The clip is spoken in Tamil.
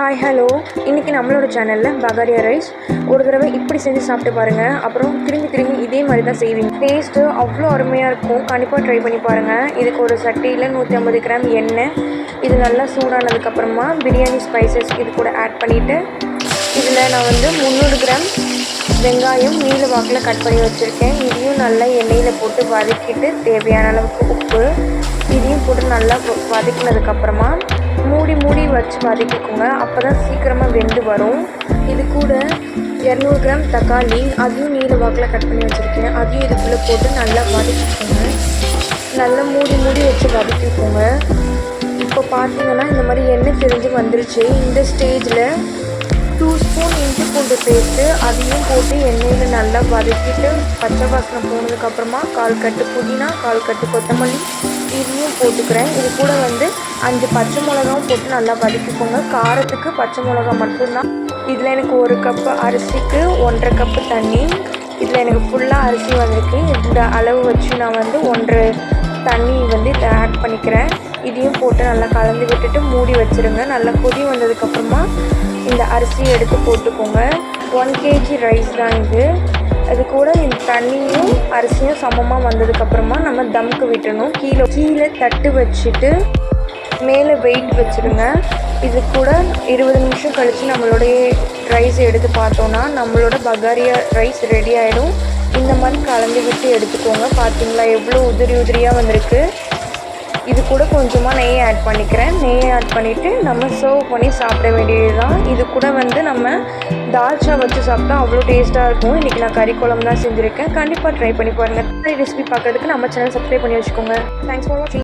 ஹாய் ஹலோ, இன்றைக்கி நம்மளோட சேனலில் பகாரியா ரைஸ் ஒரு தடவை இப்படி செஞ்சு சாப்பிட்டு பாருங்கள். அப்புறம் திரும்பி இதே மாதிரி தான் செய்வீங்க. டேஸ்ட்டு அவ்வளோ அருமையாக இருக்கும். கண்டிப்பாக ட்ரை பண்ணி பாருங்கள். இதுக்கு ஒரு சட்டியில் 150 கிராம் எண்ணெய், இது நல்லா சூடானதுக்கப்புறமா பிரியாணி ஸ்பைசஸ் இது கூட ஆட் பண்ணிவிட்டு, இதில் நான் 300 கிராம் வெங்காயம் நீல வாக்கில் கட் பண்ணி வச்சுருக்கேன். இதையும் நல்லா எண்ணெயில் போட்டு வதக்கிட்டு தேவையான அளவுக்கு உப்பு இதையும் போட்டு நல்லா வதக்கினதுக்கப்புறமா மூடி வச்சு வதக்கிக்கோங்க. அப்போ தான் சீக்கிரமாக வெந்து வரும். இது கூட 200 கிராம் தக்காளி, அதையும் நீல வாக்கில் கட் பண்ணி வச்சுருக்கேன். அதையும் இதுக்குள்ளே போட்டு நல்லா வதக்கிக்கோங்க. நல்லா மூடி வச்சு வதக்கிக்கோங்க. இப்போ பார்த்தீங்கன்னா இந்த மாதிரி எண்ணெய் தெரிஞ்சு வந்துருச்சு. இந்த ஸ்டேஜில் 2 ஸ்பூன் இஞ்சி பூண்டு பேஸ்ட்டு அதையும் போட்டு எண்ணெயில் நல்லா வதக்கிட்டு பச்சை வாசனை போனதுக்கப்புறமா 1/4 கட்டு புதினா, 1/4 கட்டு கொத்தமல்லி இதையும் போட்டுக்கிறேன். இது கூட 5 பச்சை மிளகாவும் போட்டு நல்லா வதக்கிக்கோங்க. காரத்துக்கு பச்சை மிளகா மட்டும்தான். இதில் எனக்கு 1 கப்பு அரிசிக்கு 1.5 கப்பு தண்ணி. இதில் எனக்கு ஃபுல்லாக அரிசி வந்திருக்கு. இந்த அளவு வச்சு நான் 1.5 தண்ணி இதில் ஆட் பண்ணிக்கிறேன். இதையும் போட்டு நல்லா கலந்து விட்டுட்டு மூடி வச்சுருங்க. நல்லா கொதி வந்ததுக்கப்புறமா இந்த அரிசியை எடுத்து போட்டுக்கோங்க. 1 kg ரைஸ் தான் இது. அது கூட இந்த தண்ணியும் அரிசியும் சமமாக வந்ததுக்கப்புறமா நம்ம தம்க்கு விட்டணும். கீழே தட்டு வச்சுட்டு மேலே வெயிட் வச்சுருங்க. இது கூட 20 நிமிஷம் கழித்து நம்மளுடைய ரைஸ் எடுத்து பார்த்தோன்னா நம்மளோட பகாரியா ரைஸ் ரெடி ஆகிடும். இந்த மாதிரி கலந்து விட்டு எடுத்துக்கோங்க. பார்த்தீங்களா எவ்வளோ உதிரியாக வந்திருக்கு. இது கூட கொஞ்சமாக நெய் ஆட் பண்ணிக்கிறேன். நெய் ஆட் பண்ணிவிட்டு நம்ம சர்வ் பண்ணி சாப்பிட வேண்டியது தான். இது கூட நம்ம தால்ச்சா வச்சு சாப்பிட்டா அவ்வளோ டேஸ்ட்டாக இருக்கும். இன்றைக்கி நான் கறி குழம்பு தான் செஞ்சுருக்கேன். கண்டிப்பாக ட்ரை பண்ணி பாருங்கள். ரெசிபி பார்க்குறதுக்கு நம்ம சேனல் சப்ஸ்கிரைப் பண்ணி வச்சுக்கோங்க. தேங்க்ஸ் ஃபார் வாட்சிங்.